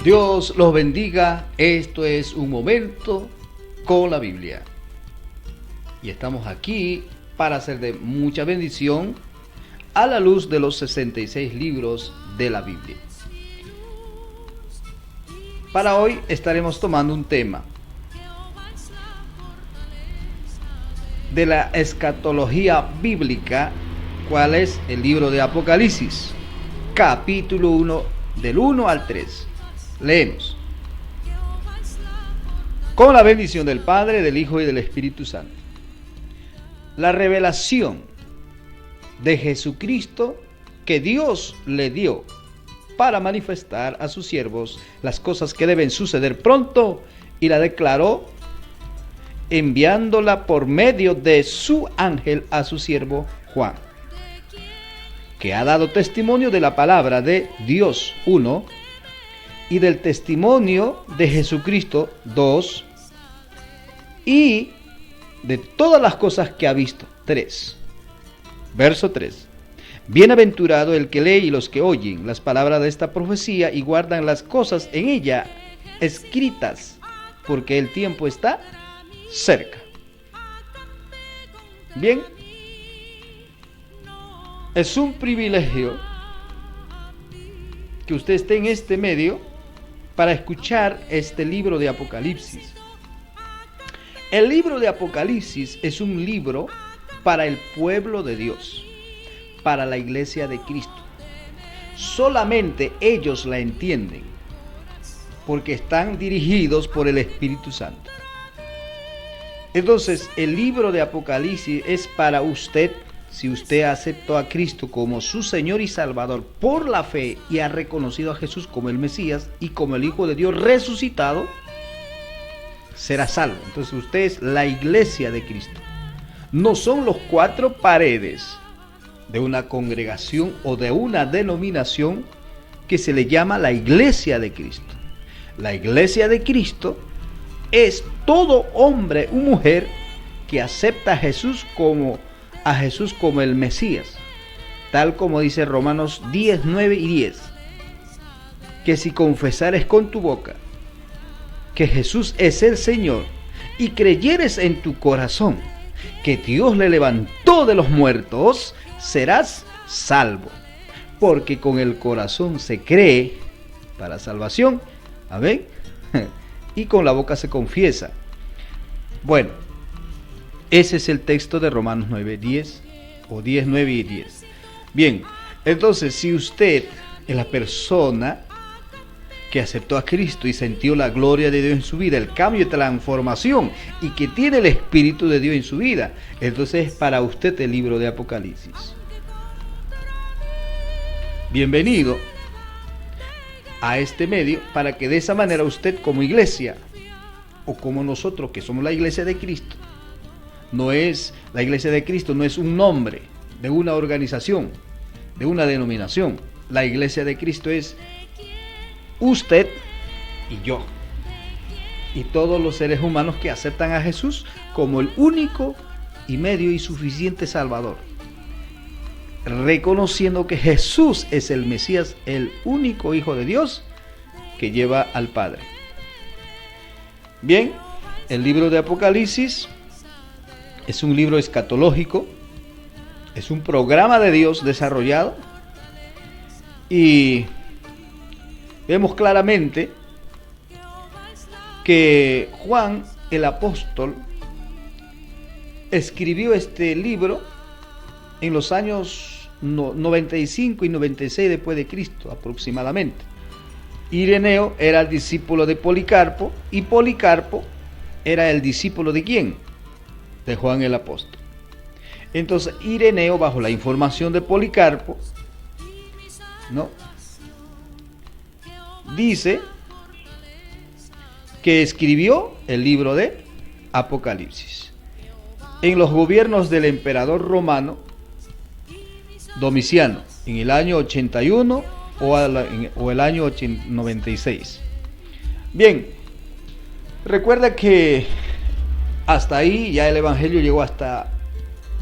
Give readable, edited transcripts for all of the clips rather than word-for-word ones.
Dios los bendiga. Esto es Un Momento con la Biblia. Y estamos aquí para hacer de mucha bendición a la luz de los 66 libros de la Biblia. Para hoy estaremos tomando un tema de la escatología bíblica, cuál es el libro de Apocalipsis, capítulo 1, del 1 al 3. Leemos. Con la bendición del Padre, del Hijo y del Espíritu Santo. La revelación de Jesucristo que Dios le dio para manifestar a sus siervos las cosas que deben suceder pronto, y la declaró enviándola por medio de su ángel a su siervo Juan, que ha dado testimonio de la palabra de Dios, 1, y del testimonio de Jesucristo, 2, y de todas las cosas que ha visto, 3. Verso 3. Bienaventurado el que lee y los que oyen las palabras de esta profecía y guardan las cosas en ella escritas, porque el tiempo está cerca. Bien, es un privilegio que usted esté en este medio para escuchar este libro de Apocalipsis. El libro de Apocalipsis es un libro para el pueblo de Dios, para la iglesia de Cristo. Solamente ellos la entienden, porque están dirigidos por el Espíritu Santo. Entonces, el libro de Apocalipsis es para usted, si usted aceptó a Cristo como su Señor y Salvador por la fe y ha reconocido a Jesús como el Mesías y como el Hijo de Dios resucitado, será salvo. Entonces usted es la iglesia de Cristo. No son los cuatro paredes de una congregación o de una denominación que se le llama la iglesia de Cristo. La iglesia de Cristo es todo hombre o mujer que acepta a Jesús como el Mesías, tal como dice Romanos 10, 9 y 10, que si confesares con tu boca que Jesús es el Señor y creyeres en tu corazón que Dios le levantó de los muertos, serás salvo, porque con el corazón se cree para salvación, amén, y con la boca se confiesa. Bueno, ese es el texto de Romanos 9, 10 o 10, 9 y 10. Bien, entonces si usted es la persona que aceptó a Cristo y sintió la gloria de Dios en su vida, el cambio y transformación, y que tiene el Espíritu de Dios en su vida, entonces es para usted el libro de Apocalipsis. Bienvenido a este medio para que de esa manera usted, como iglesia, o como nosotros que somos la iglesia de Cristo, la iglesia de Cristo no es un nombre de una organización, de una denominación. La iglesia de Cristo es usted y yo, y todos los seres humanos que aceptan a Jesús como el único y medio y suficiente Salvador, reconociendo que Jesús es el Mesías, el único Hijo de Dios que lleva al Padre. Bien, el libro de Apocalipsis es un libro escatológico, es un programa de Dios desarrollado, y vemos claramente que Juan el apóstol escribió este libro en los años 95 y 96 después de Cristo aproximadamente. Ireneo era el discípulo de Policarpo, y Policarpo era el discípulo de ¿quién? De Juan el apóstol. Entonces Ireneo, bajo la información de Policarpo, dice que escribió el libro de Apocalipsis en los gobiernos del emperador romano Domiciano, en el año 81 o el año 96. Bien, recuerda que hasta ahí ya el evangelio llegó hasta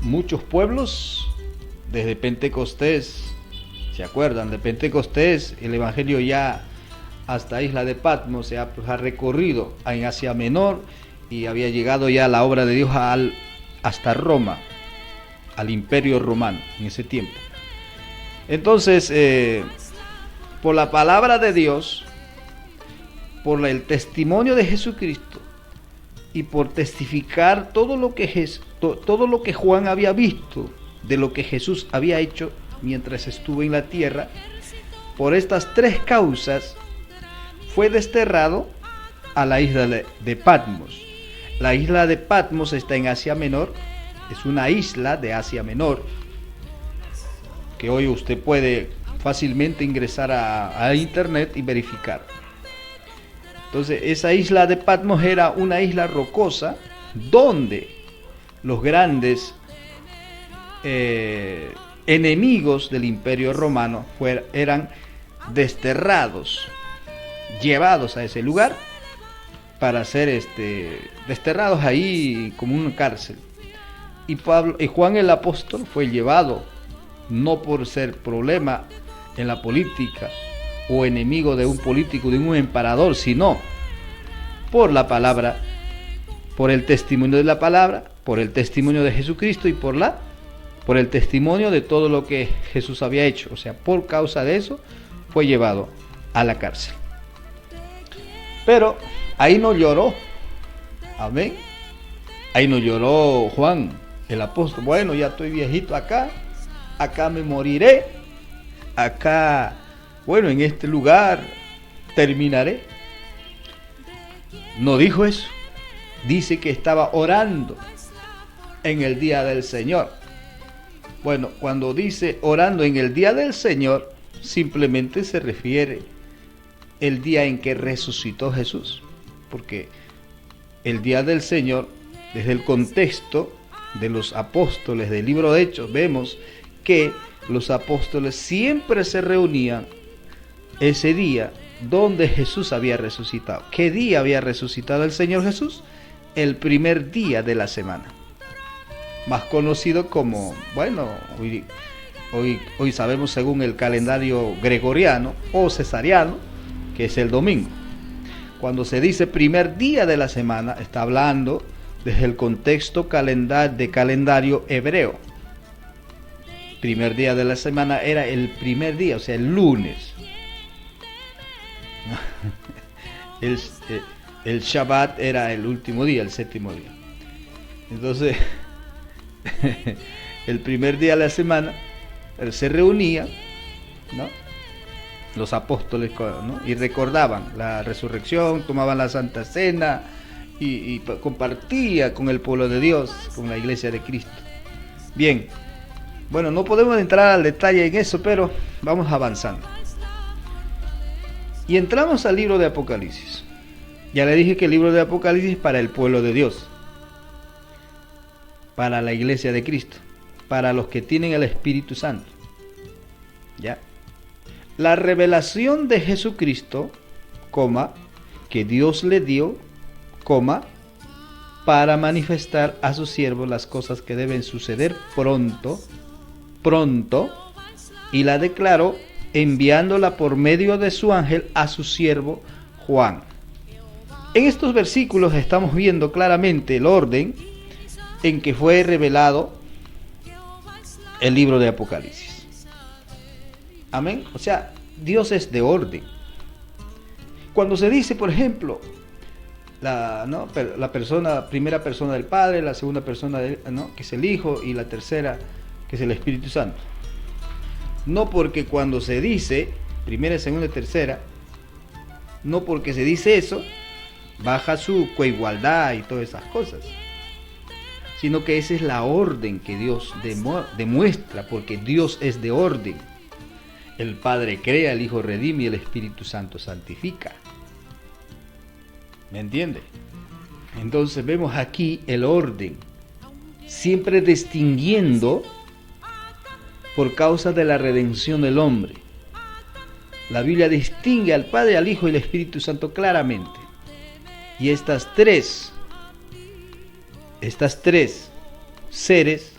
muchos pueblos, desde Pentecostés. ¿Se acuerdan? De Pentecostés el evangelio ya hasta Isla de Patmos, se ha recorrido en Asia Menor y había llegado ya la obra de Dios hasta Roma, al Imperio Romano en ese tiempo. Entonces, por la palabra de Dios, por el testimonio de Jesucristo y por testificar todo lo que Juan había visto de lo que Jesús había hecho mientras estuvo en la tierra, por estas tres causas fue desterrado a la isla de Patmos. La isla de Patmos está en Asia Menor, es una isla de Asia Menor, que hoy usted puede fácilmente ingresar a internet y verificar. Entonces, esa isla de Patmos era una isla rocosa donde los grandes enemigos del Imperio Romano eran desterrados, llevados a ese lugar para ser desterrados ahí como una cárcel. Y Juan el apóstol fue llevado no por ser problema en la política o enemigo de un político, de un emperador, sino por la palabra, por el testimonio de la palabra, por el testimonio de Jesucristo y por el testimonio de todo lo que Jesús había hecho. O sea, por causa de eso fue llevado a la cárcel. Pero ahí no lloró. Amén. Ahí no lloró Juan el apóstol. Bueno, ya estoy viejito acá me moriré, acá, bueno, en este lugar terminaré. No dijo eso. Dice que estaba orando en el día del Señor. Bueno, cuando dice orando en el día del Señor, simplemente se refiere el día en que resucitó Jesús. Porque el día del Señor, desde el contexto de los apóstoles del libro de Hechos, vemos que los apóstoles siempre se reunían ese día donde Jesús había resucitado. ¿Qué día había resucitado el Señor Jesús? El primer día de la semana, más conocido como, bueno, hoy sabemos según el calendario gregoriano o cesariano, que es el domingo. Cuando se dice primer día de la semana, está hablando desde el contexto de calendario hebreo. Primer día de la semana era el primer día, o sea, el lunes. El Shabbat era el último día, el séptimo día. Entonces, el primer día de la semana se reunían, ¿no?, los apóstoles, ¿no?, y recordaban la resurrección, tomaban la Santa Cena y compartía con el pueblo de Dios, con la iglesia de Cristo. Bien, bueno, no podemos entrar al detalle en eso, pero vamos avanzando. Y entramos al libro de Apocalipsis. Ya le dije que el libro de Apocalipsis es para el pueblo de Dios, para la iglesia de Cristo, para los que tienen el Espíritu Santo. ¿Ya? La revelación de Jesucristo, que Dios le dio, para manifestar a sus siervos las cosas que deben suceder pronto, y la declaró enviándola por medio de su ángel a su siervo Juan. En estos versículos estamos viendo claramente el orden en que fue revelado el libro de Apocalipsis. Amén. O sea, Dios es de orden. Cuando se dice, por ejemplo, la primera persona del Padre, la segunda persona que es el Hijo, y la tercera que es el Espíritu Santo. No porque cuando se dice primera, segunda y tercera, no porque se dice eso, baja su coigualdad y todas esas cosas, sino que esa es la orden que Dios demuestra, porque Dios es de orden. El Padre crea, el Hijo redime y el Espíritu Santo santifica. ¿Me entiende? Entonces vemos aquí el orden, siempre distinguiendo por causa de la redención del hombre. La Biblia distingue al Padre, al Hijo y al Espíritu Santo claramente. Y estas tres seres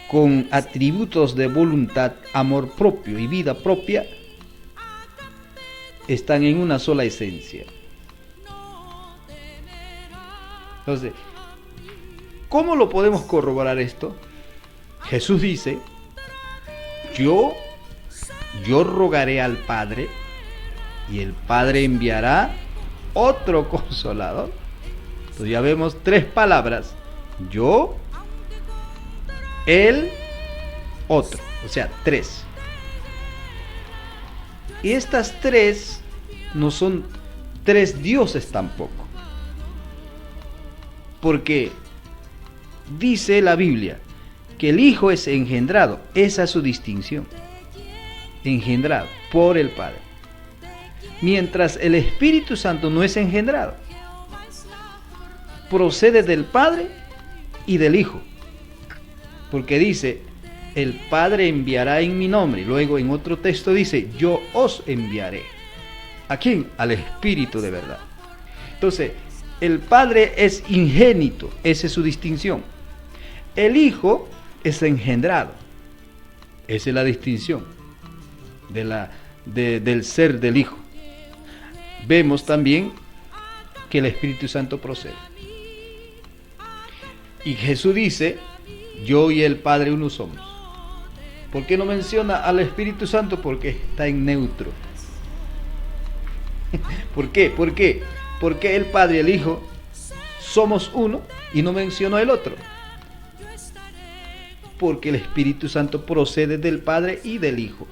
con atributos de voluntad, amor propio y vida propia, están en una sola esencia. Entonces, ¿cómo lo podemos corroborar esto? Jesús dice, yo rogaré al Padre y el Padre enviará otro consolador. Entonces ya vemos tres palabras, yo, él, otro, o sea, tres. Y estas tres no son tres dioses tampoco, porque dice la Biblia que el Hijo es engendrado, esa es su distinción, engendrado por el Padre, mientras el Espíritu Santo no es engendrado, procede del Padre y del Hijo, porque dice, el Padre enviará en mi nombre, luego en otro texto dice, yo os enviaré. ¿A quién? Al Espíritu de verdad. Entonces, el Padre es ingénito, esa es su distinción. El Hijo es engendrado, esa es la distinción del ser del Hijo. Vemos también que el Espíritu Santo procede. Y Jesús dice, yo y el Padre uno somos. ¿Por qué no menciona al Espíritu Santo? Porque está en neutro. ¿Por qué? Porque el Padre y el Hijo somos uno y no mencionó el otro. Porque el Espíritu Santo procede del Padre y del Hijo.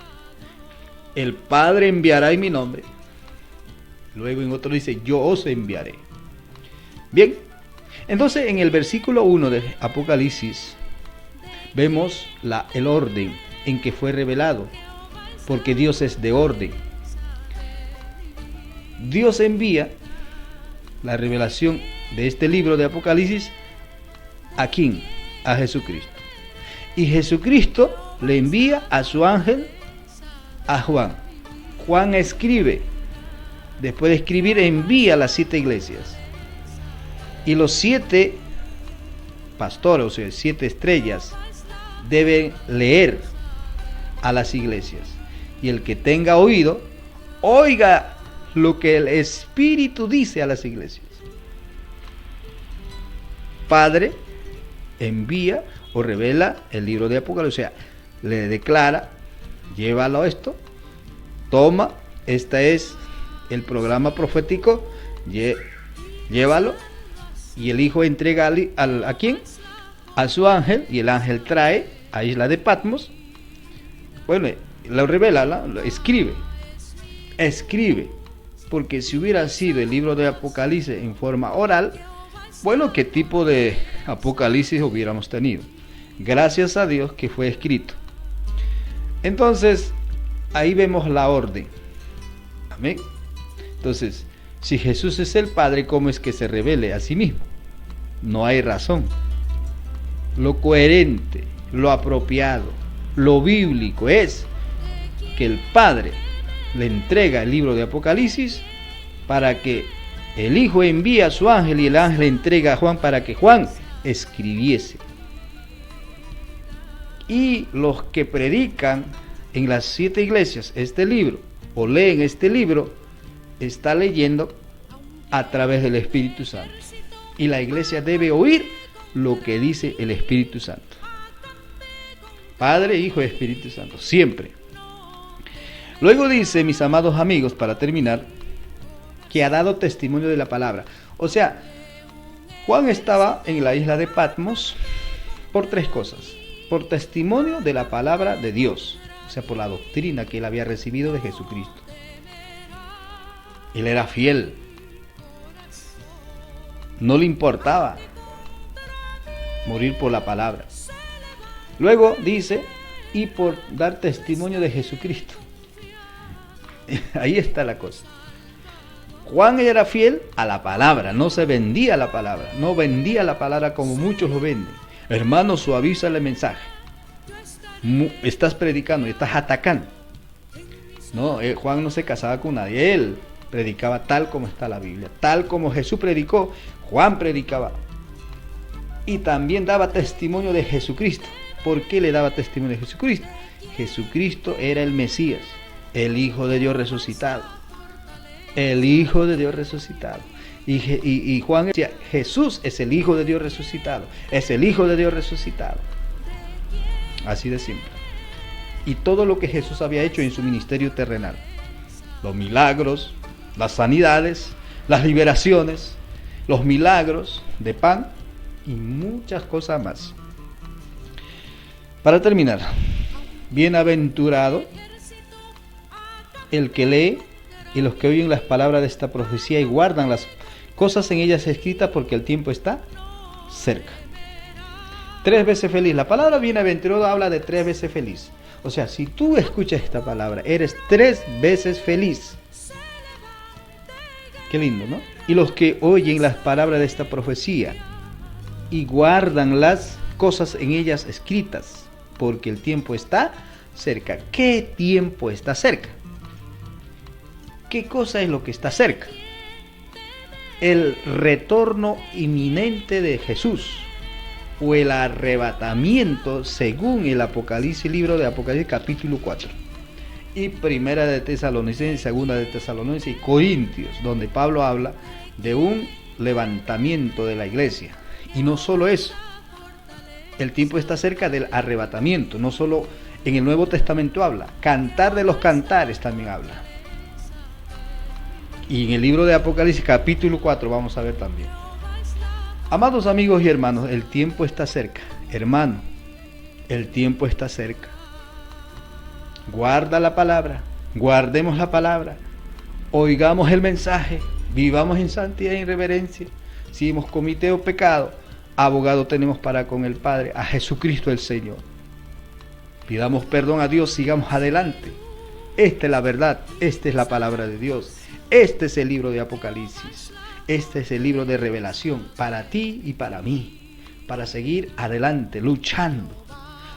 El Padre enviará en mi nombre. Luego en otro dice, yo os enviaré. Bien, entonces en el versículo 1 de Apocalipsis vemos el orden en que fue revelado, porque Dios es de orden. Dios envía la revelación de este libro de Apocalipsis ¿a quién? A Jesucristo. Y Jesucristo le envía a su ángel a Juan. Juan escribe, después de escribir envía a las 7 iglesias. Y los 7 pastores, o sea, 7 estrellas, deben leer a las iglesias. Y el que tenga oído, oiga lo que el Espíritu dice a las iglesias. Padre envía o revela el libro de Apocalipsis, o sea, le declara, llévalo esto, toma, este es el programa profético, llévalo, y el Hijo entrega ¿a quién? A su ángel, y el ángel trae a Isla de Patmos, bueno, lo revela, lo escribe, porque si hubiera sido el libro de Apocalipsis en forma oral, bueno, ¿qué tipo de Apocalipsis hubiéramos tenido? Gracias a Dios que fue escrito. Entonces, ahí vemos la orden. Amén. Entonces, si Jesús es el Padre, ¿cómo es que se revele a sí mismo? No hay razón. Lo coherente, lo apropiado, lo bíblico es que el Padre le entrega el libro de Apocalipsis para que el Hijo envíe a su ángel y el ángel entrega a Juan para que Juan escribiese. Y los que predican en las 7 iglesias este libro o leen este libro, está leyendo a través del Espíritu Santo. Y la iglesia debe oír lo que dice el Espíritu Santo. Padre, Hijo y Espíritu Santo, siempre. Luego dice, mis amados amigos, para terminar, que ha dado testimonio de la palabra. O sea, Juan estaba en la isla de Patmos por 3 cosas. Por testimonio de la palabra de Dios, o sea, por la doctrina que él había recibido de Jesucristo. Él era fiel. No le importaba morir por la palabra. Luego dice, y por dar testimonio de Jesucristo. Ahí está la cosa. Juan era fiel a la palabra, no se vendía la palabra, no vendía la palabra como muchos lo venden. Hermano, suaviza el mensaje. Estás predicando, estás atacando. No, Juan no se casaba con nadie, él predicaba tal como está la Biblia, tal como Jesús predicó, Juan predicaba. Y también daba testimonio de Jesucristo. ¿Por qué le daba testimonio de Jesucristo? Jesucristo era el Mesías, el Hijo de Dios resucitado. El Hijo de Dios resucitado. Y Juan decía, Jesús es el Hijo de Dios resucitado. Es el Hijo de Dios resucitado. Así de simple. Y todo lo que Jesús había hecho en su ministerio terrenal. Los milagros, las sanidades, las liberaciones, los milagros de pan y muchas cosas más. Para terminar, bienaventurado el que lee y los que oyen las palabras de esta profecía y guardan las cosas en ellas escritas, porque el tiempo está cerca. 3 veces feliz. La palabra bienaventurado habla de 3 veces feliz. O sea, si tú escuchas esta palabra, eres 3 veces feliz. Qué lindo, ¿no? Y los que oyen las palabras de esta profecía y guardan las cosas en ellas escritas, porque el tiempo está cerca. ¿Qué tiempo está cerca? ¿Qué cosa es lo que está cerca? El retorno inminente de Jesús o el arrebatamiento según el Apocalipsis, libro de Apocalipsis capítulo 4 y primera de Tesalonicenses, segunda de Tesalonicenses y Corintios, donde Pablo habla de un levantamiento de la iglesia. Y no solo eso, el tiempo está cerca del arrebatamiento. No solo en el Nuevo Testamento habla, Cantar de los Cantares también habla. Y en el libro de Apocalipsis capítulo 4 vamos a ver también. Amados amigos y hermanos, el tiempo está cerca. Hermano, el tiempo está cerca. Guarda la palabra, guardemos la palabra, oigamos el mensaje, vivamos en santidad y en reverencia. Si hemos cometido pecado, abogado tenemos para con el Padre, a Jesucristo el Señor. Pidamos perdón a Dios, sigamos adelante. Esta es la verdad, esta es la palabra de Dios. Este es el libro de Apocalipsis. Este es el libro de revelación para ti y para mí. Para seguir adelante, luchando.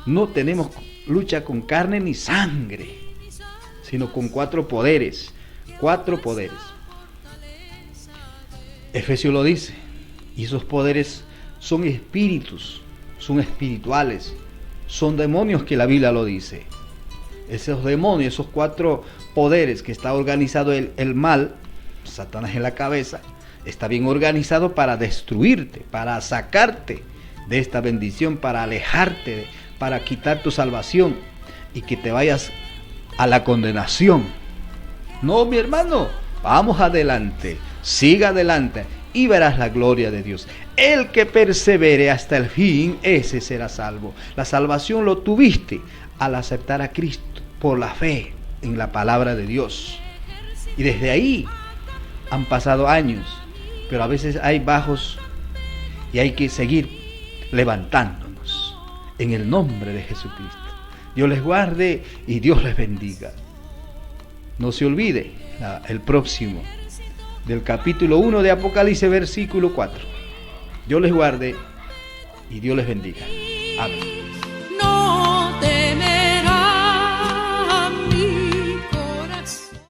No tenemos lucha con carne ni sangre, sino con 4 poderes. 4 poderes. Efesios lo dice. Y esos poderes son espíritus, son espirituales. Son demonios que la Biblia lo dice. Esos demonios, esos 4 poderes que está organizado el mal, Satanás en la cabeza, está bien organizado para destruirte, para sacarte de esta bendición, para alejarte, para quitar tu salvación y que te vayas a la condenación. No, mi hermano, vamos adelante, siga adelante y verás la gloria de Dios. El que persevere hasta el fin, ese será salvo. La salvación lo tuviste al aceptar a Cristo por la fe en la palabra de Dios. Y desde ahí han pasado años, pero a veces hay bajos y hay que seguir levantándonos en el nombre de Jesucristo. Dios les guarde y Dios les bendiga. No se olvide el próximo del capítulo 1 de Apocalipsis, versículo 4. Dios les guarde y Dios les bendiga. Amén.